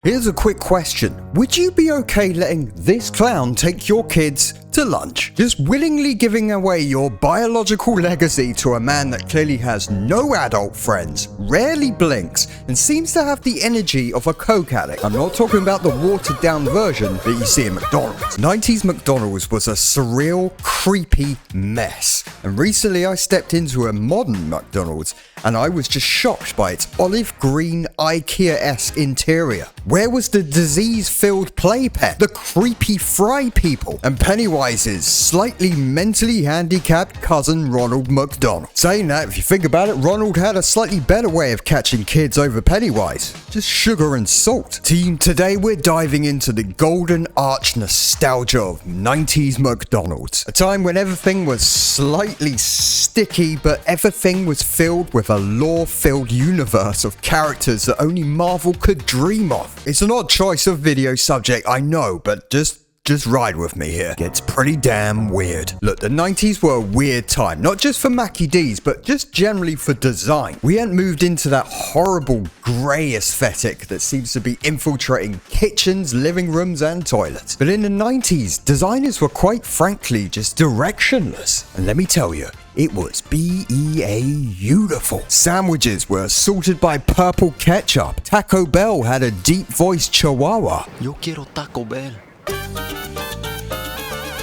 Here's a quick question. Would you be okay letting this clown take your kids to lunch? Just willingly giving away your biological legacy to a man that clearly has no adult friends, rarely blinks, and seems to have the energy of a coke addict. I'm not talking about the watered down version that you see in McDonald's. 90's McDonald's was a surreal, creepy mess. And recently I stepped into a modern McDonald's and I was just shocked by its olive green IKEA-esque interior. Where was the disease-filled playpen, the creepy fry people, and Pennywise's slightly mentally handicapped cousin Ronald McDonald? Saying that, if you think about it, Ronald had a slightly better way of catching kids over Pennywise. Just sugar and salt. Team, today we're diving into the golden arch nostalgia of 90's McDonald's. A time when everything was slightly sticky, but everything was filled with a lore-filled universe of characters that only Marvel could dream of. It's an odd choice of video subject, I know, but just ride with me here. It gets pretty damn weird. Look, the 90's were a weird time, not just for Mackie D's, but just generally for design. We hadn't moved into that horrible grey aesthetic that seems to be infiltrating kitchens, living rooms, and toilets. But in the 90's, designers were quite frankly just directionless. And let me tell you, it was beautiful. Sandwiches were salted by purple ketchup. Taco Bell had a deep-voiced chihuahua. Yo quiero Taco Bell.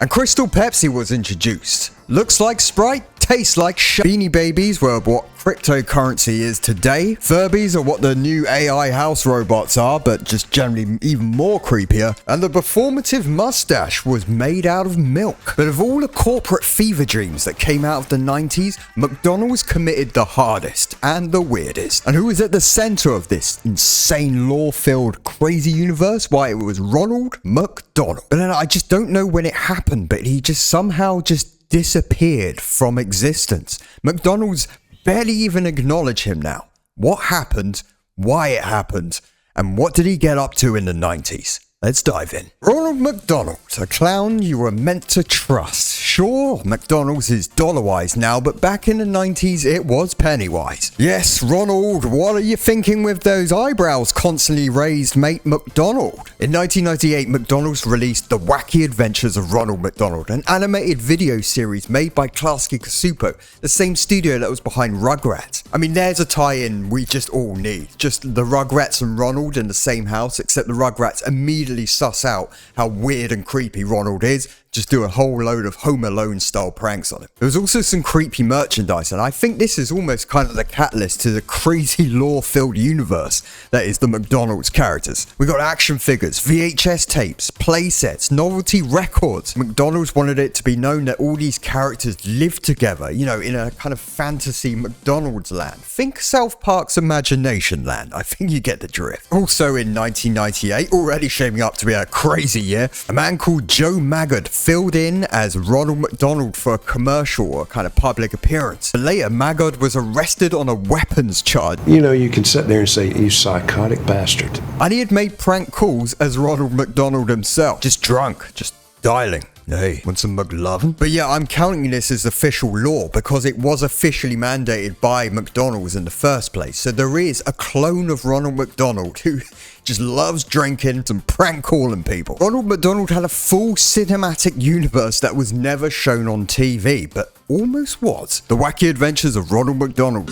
And Crystal Pepsi was introduced. Looks like Sprite, tastes like Beanie Babies were what cryptocurrency is today. Furbies are what the new AI house robots are, but just generally even more creepier. And the performative mustache was made out of milk. But of all the corporate fever dreams that came out of the 90's, McDonald's committed the hardest and the weirdest. And who was at the center of this insane lore-filled crazy universe? Why, it was Ronald McDonald. But then I just don't know when it happened, but he just somehow just disappeared from existence. McDonald's barely even acknowledge him now. What happened, why it happened, and what did he get up to in the 90's? Let's dive in. Ronald McDonald, a clown you were meant to trust. Sure, McDonald's is dollar-wise now, but back in the 90's, it was Pennywise. Yes, Ronald, what are you thinking with those eyebrows constantly raised, mate McDonald? In 1998, McDonald's released The Wacky Adventures of Ronald McDonald, an animated video series made by Klasky Csupo, the same studio that was behind Rugrats. I mean, there's a tie-in we just all need. Just the Rugrats and Ronald in the same house, except the Rugrats immediately suss out how weird and creepy Ronald is. Just do a whole load of Home Alone style pranks on him. There was also some creepy merchandise, and I think this is almost kind of the catalyst to the crazy lore-filled universe that is the McDonald's characters. We got action figures, VHS tapes, play sets, novelty records. McDonald's wanted it to be known that all these characters lived together, you know, in a kind of fantasy McDonald's land. Think South Park's Imagination Land. I think you get the drift. Also in 1998, already shaping up to be a crazy year, a man called Joe Maggard filled in as Ronald McDonald for a commercial or kind of public appearance. But later, Maggard was arrested on a weapons charge. You know, you can sit there and say, you psychotic bastard. And he had made prank calls as Ronald McDonald himself. Just drunk, just dialing. Hey, want some McLovin? But yeah, I'm counting this as official law because it was officially mandated by McDonald's in the first place. So there is a clone of Ronald McDonald who just loves drinking and prank calling people. Ronald McDonald had a full cinematic universe that was never shown on TV, but almost was. The Wacky Adventures of Ronald McDonald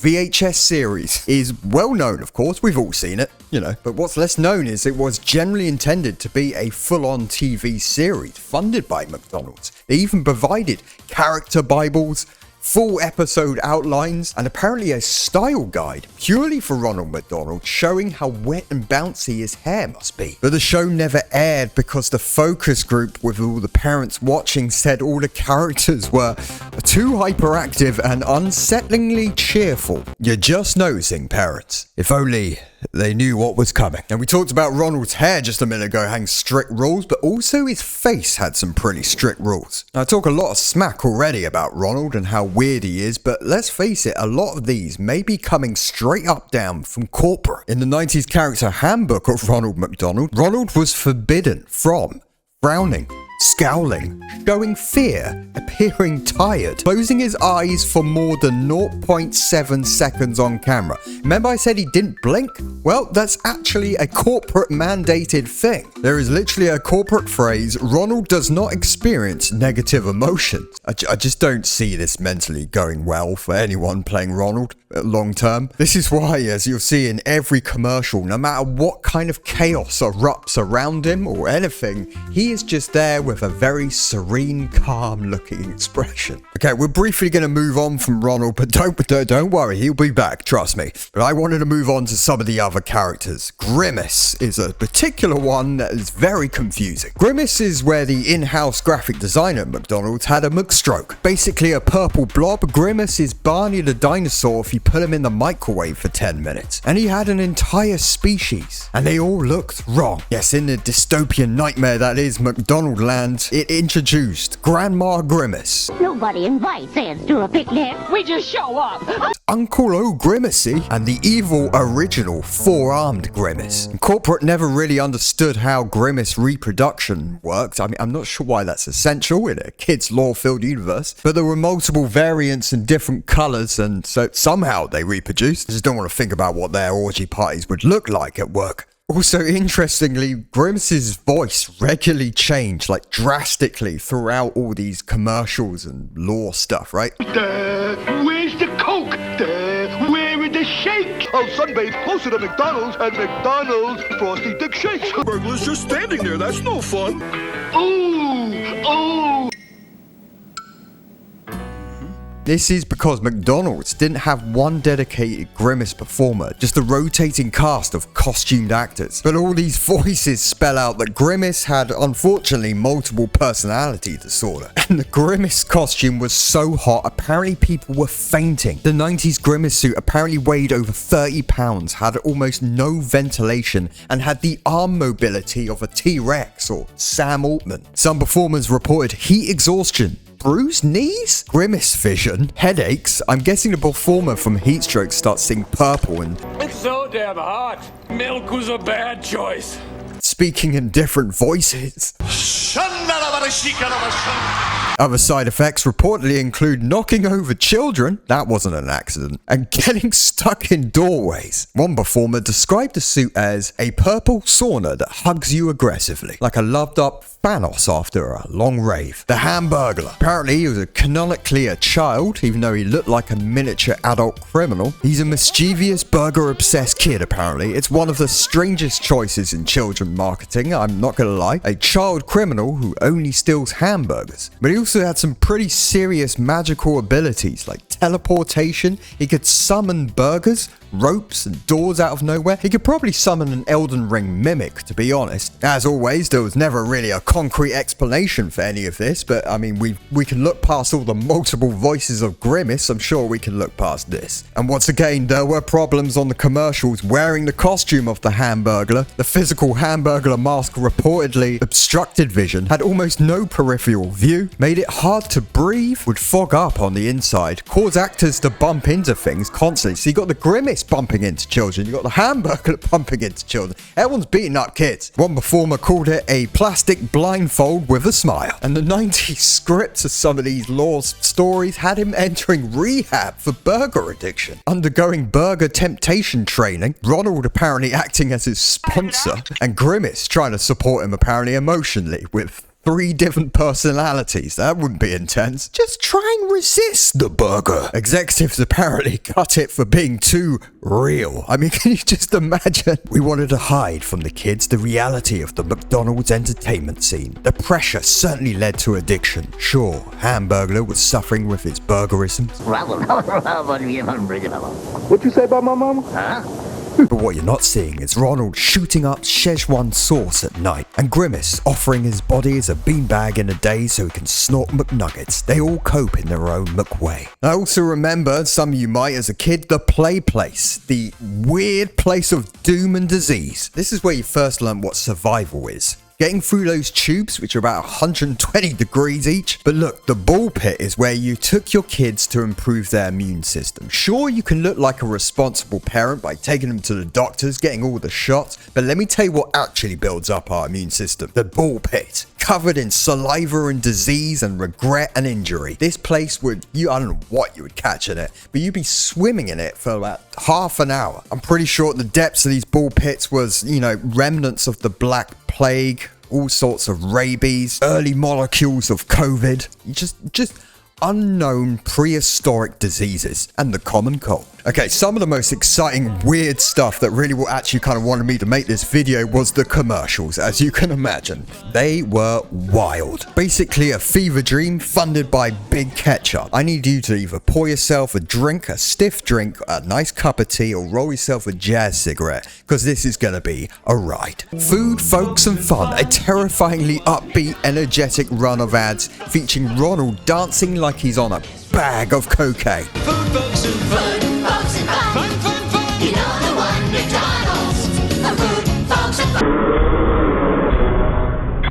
VHS series is well known, of course, we've all seen it, you know, but what's less known is it was generally intended to be a full-on TV series funded by McDonald's. They even provided character bibles, full episode outlines, and apparently a style guide purely for Ronald McDonald showing how wet and bouncy his hair must be. But the show never aired because the focus group with all the parents watching said all the characters were too hyperactive and unsettlingly cheerful. You're just noticing, parents. If only they knew what was coming. And we talked about Ronald's hair just a minute ago having strict rules, but also his face had some pretty strict rules. Now, I talk a lot of smack already about Ronald and how weird he is, but let's face it, a lot of these may be coming straight up down from corporate. In the 90's character handbook of Ronald McDonald, Ronald was forbidden from frowning, scowling, showing fear, appearing tired, closing his eyes for more than 0.7 seconds on camera. Remember I said he didn't blink? Well, that's actually a corporate mandated thing. There is literally a corporate phrase, Ronald does not experience negative emotions. I just don't see this mentally going well for anyone playing Ronald long term. This is why, as you'll see in every commercial, no matter what kind of chaos erupts around him or anything, he is just there with a very serene, calm looking expression. Okay, we're briefly going to move on from Ronald, but don't worry, he'll be back, trust me. But I wanted to move on to some of the other characters. Grimace is a particular one that is very confusing. Grimace is where the in-house graphic designer at McDonald's had a McStroke. Basically a purple blob. Grimace is Barney the dinosaur if you put him in the microwave for 10 minutes. And he had an entire species. And they all looked wrong. Yes, in the dystopian nightmare that is McDonald land, it introduced Grandma Grimace. Nobody invites us to a picnic. We just show up. Uncle O Grimacy and the evil original four-armed Grimace. And corporate never really understood how Grimace reproduction worked. I mean, I'm not sure why that's essential in a kids' lore-filled universe, but there were multiple variants and different colors, and so somehow they reproduced. I just don't want to think about what their orgy parties would look like at work. Also, interestingly, Grimace's voice regularly changed, like drastically, throughout all these commercials and lore stuff, right? Where's the Coke? Where is the shake? Oh, Sunbay's closer to McDonald's, and McDonald's Frosty Dick Shakes. Burglar's just standing there. That's no fun. Ooh. This is because McDonald's didn't have one dedicated Grimace performer, just a rotating cast of costumed actors. But all these voices spell out that Grimace had, unfortunately, multiple personality disorder. And the Grimace costume was so hot, apparently people were fainting. The 90's Grimace suit apparently weighed over 30 pounds, had almost no ventilation, and had the arm mobility of a T-Rex or Sam Altman. Some performers reported heat exhaustion, bruised knees, Grimace vision, headaches. I'm guessing the performer from Heatstroke starts seeing purple and It's so damn hot. Milk was a bad choice. speaking in different voices. Other side effects reportedly include knocking over children, that wasn't an accident, and getting stuck in doorways. One performer described the suit as a purple sauna that hugs you aggressively, like a loved up Thanos after a long rave. The Hamburglar. Apparently he was canonically a child, even though he looked like a miniature adult criminal. He's a mischievous burger-obsessed kid, apparently. It's one of the strangest choices in children marketing, I'm not gonna lie. A child criminal who only steals hamburgers. But he also had some pretty serious magical abilities, like teleportation. He could summon burgers, ropes, and doors out of nowhere. He could probably summon an Elden Ring mimic, to be honest. As always, there was never really a concrete explanation for any of this, but I mean, we can look past all the multiple voices of Grimace. I'm sure we can look past this. And once again, there were problems on the commercials wearing the costume of the Hamburglar. The physical Hamburglar mask reportedly obstructed vision, had almost no peripheral view, made it hard to breathe, would fog up on the inside, cause actors to bump into things constantly. So you got the Grimace bumping into children, you got the Hamburglar bumping into children. Everyone's beating up kids. One performer called it a plastic blindfold with a smile. And the 90s scripts of some of these lore stories had him entering rehab for burger addiction, undergoing burger temptation training, Ronald apparently acting as his sponsor, and Grimace trying to support him apparently emotionally with 3 different personalities. That wouldn't be intense. Just try and resist the burger. Executives apparently cut it for being too real. I mean, can you just imagine? We wanted to hide from the kids the reality of the McDonald's entertainment scene. The pressure certainly led to addiction. Sure, Hamburglar was suffering with his burgerisms. What you say about my mama? Huh? But what you're not seeing is Ronald shooting up Szechuan sauce at night, and Grimace offering his body as a beanbag in a day so he can snort McNuggets. They all cope in their own McWay. I also remember, some of you might as a kid, the play place, the weird place of doom and disease. This is where you first learn what survival is. Getting through those tubes, which are about 120 degrees each. But look, the ball pit is where you took your kids to improve their immune system. Sure, you can look like a responsible parent by taking them to the doctors, getting all the shots, but let me tell you what actually builds up our immune system. The ball pit. covered in saliva and disease and regret and injury. This place would, I don't know what you would catch in it, but you'd be swimming in it for about half an hour. I'm pretty sure at the depths of these ball pits was, remnants of the Black Plague, all sorts of rabies, early molecules of COVID, just unknown prehistoric diseases, and the common cold. Okay, some of the most exciting, weird stuff that really actually kind of wanted me to make this video was the commercials, as you can imagine. They were wild. Basically a fever dream funded by Big Ketchup. I need you to either pour yourself a drink, a stiff drink, a nice cup of tea, or roll yourself a jazz cigarette, because this is gonna be a ride. Food, folks, and fun. A terrifyingly upbeat, energetic run of ads featuring Ronald dancing like he's on a bag of cocaine. Food, folks, and fun. Folks and fun. Fun, fun, fun. You know the one, McDonald's. Food, folks and fun.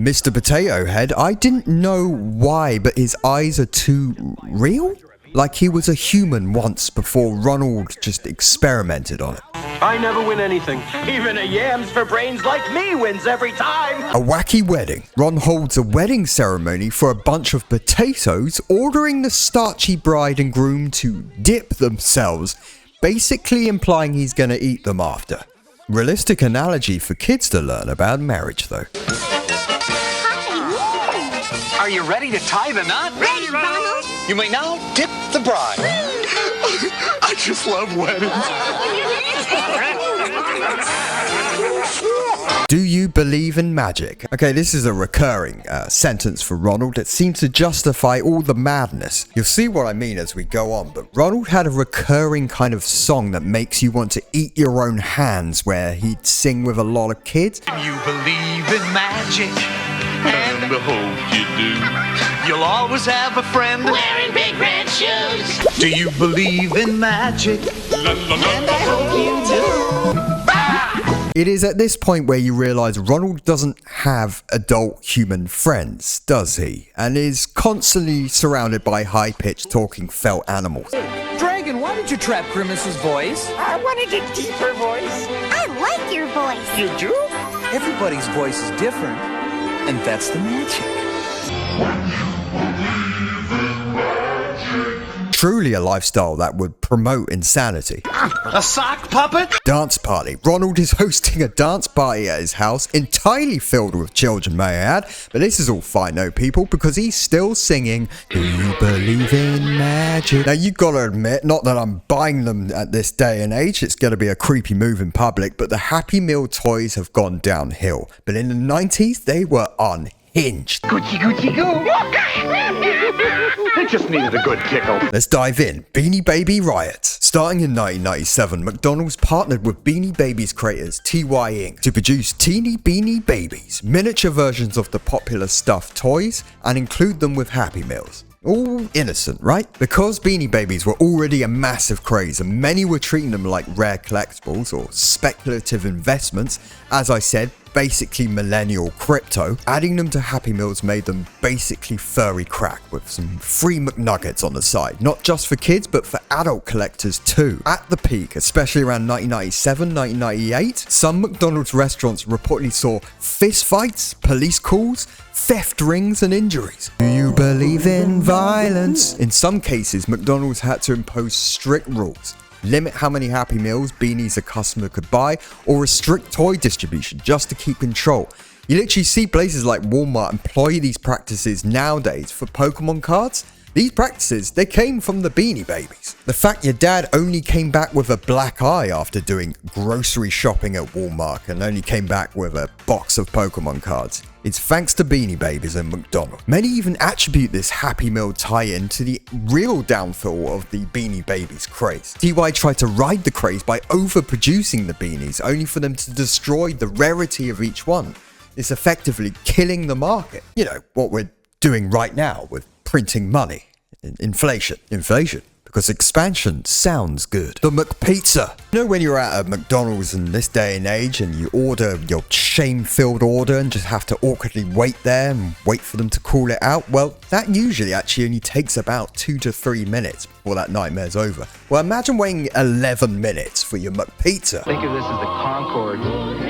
Mr. Potato Head, I didn't know why, but his eyes are too real? Like he was a human once before Ronald just experimented on it. I never win anything. Even a yams for brains like me wins every time. A wacky wedding. Ron holds a wedding ceremony for a bunch of potatoes, ordering the starchy bride and groom to dip themselves, basically implying he's gonna eat them after. Realistic analogy for kids to learn about marriage, though. Are you ready to tie the knot? Ready, Ronald? You may now dip the bride. I just love weddings. Do you believe in magic? Okay, this is a recurring sentence for Ronald that seems to justify all the madness. You'll see what I mean as we go on, but Ronald had a recurring kind of song that makes you want to eat your own hands, where he'd sing with a lot of kids. You believe in magic, And I hope you do. you'll always have a friend. Wearing big red shoes. Do you believe in magic? And I hope you do. It is at this point where you realize Ronald doesn't have adult human friends, does he? And is constantly surrounded by high-pitched talking felt animals. Dragon, why did you trap Grimace's voice? I wanted a deeper voice. I like your voice. You do? Everybody's voice is different, and that's the magic. Truly a lifestyle that would promote insanity. A sock puppet? Dance party. Ronald is hosting a dance party at his house, entirely filled with children, may I add. But this is all fine, though, people, because he's still singing, "Do you believe in magic?" Now, you gotta admit, not that I'm buying them at this day and age, it's gonna be a creepy move in public, but the Happy Meal toys have gone downhill. But in the 90s, they were unhinged. Gucci, Gucci, go. It just needed a good tickle. Let's dive in. Beanie Baby Riot. Starting in 1997, McDonald's partnered with Beanie Babies creators TY Inc. to produce teeny Beanie Babies, miniature versions of the popular stuffed toys, and include them with Happy Meals. All innocent, right? Because Beanie Babies were already a massive craze and many were treating them like rare collectibles or speculative investments, as I said, basically millennial crypto, adding them to Happy Meals made them basically furry crack with some free McNuggets on the side, not just for kids but for adult collectors too. At the peak, especially around 1997, 1998, some McDonald's restaurants reportedly saw fistfights, police calls, theft rings and injuries. Do you believe in violence? In some cases, McDonald's had to impose strict rules. Limit how many Happy Meals beanies a customer could buy, or restrict toy distribution just to keep control. You literally see places like Walmart employ these practices nowadays for Pokemon cards. These practices, they came from the Beanie Babies. The fact your dad only came back with a black eye after doing grocery shopping at Walmart and only came back with a box of Pokemon cards, it's thanks to Beanie Babies and McDonald's. Many even attribute this Happy Meal tie-in to the real downfall of the Beanie Babies craze. TY tried to ride the craze by overproducing the beanies, only for them to destroy the rarity of each one. It's effectively killing the market. You know, what we're doing right now with printing money. Inflation. because expansion sounds good. The McPizza. You know when you're at a McDonald's in this day and age and you order your shame-filled order and just have to awkwardly wait there and wait for them to call it out? Well, that usually actually only takes about 2 to 3 minutes before that nightmare's over. Well, imagine waiting 11 minutes for your McPizza. Think of this as the Concorde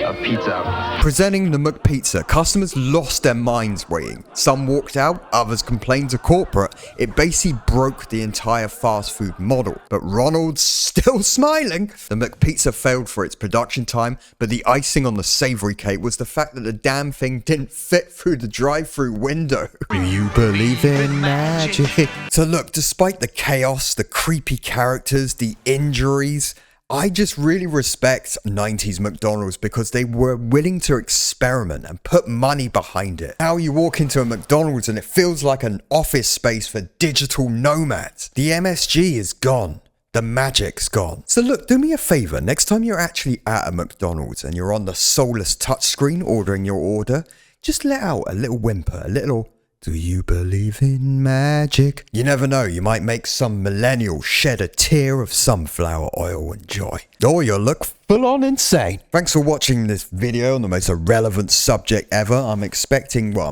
of pizza. Presenting the McPizza, customers lost their minds waiting. Some walked out, others complained to corporate. It basically broke the entire fast food model. But Ronald's still smiling. The McPizza failed for its production time, but the icing on the savory cake was the fact that the damn thing didn't fit through the drive-through window. Do you believe in magic? So look, despite the chaos, the creepy characters, the injuries, I just really respect 90's McDonald's because they were willing to experiment and put money behind it. Now you walk into a McDonald's and it feels like an office space for digital nomads. The MSG is gone. The magic's gone. So look, do me a favor. Next time you're actually at a McDonald's and you're on the soulless touchscreen ordering your order, just let out a little whimper, a little, do you believe in magic? You never know, you might make some millennial shed a tear of sunflower oil and joy. Or you'll look full on insane. Thanks for watching this video on the most irrelevant subject ever. I'm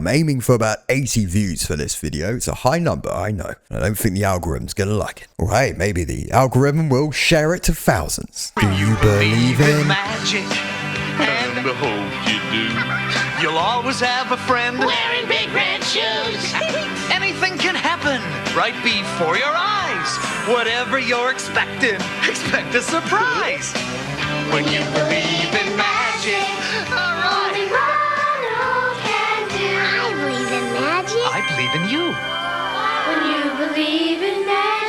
aiming for about 80 views for this video. It's a high number, I know. I don't think the algorithm's gonna like it. Or hey, maybe the algorithm will share it to thousands. Do you believe in magic? And I hope you do. You'll always have a friend. Wearing big red shoes. Anything can happen right before your eyes. Whatever you're expecting, expect a surprise. When you believe in magic, all right. Ronald can do. I believe in magic. I believe in you. When you believe in magic.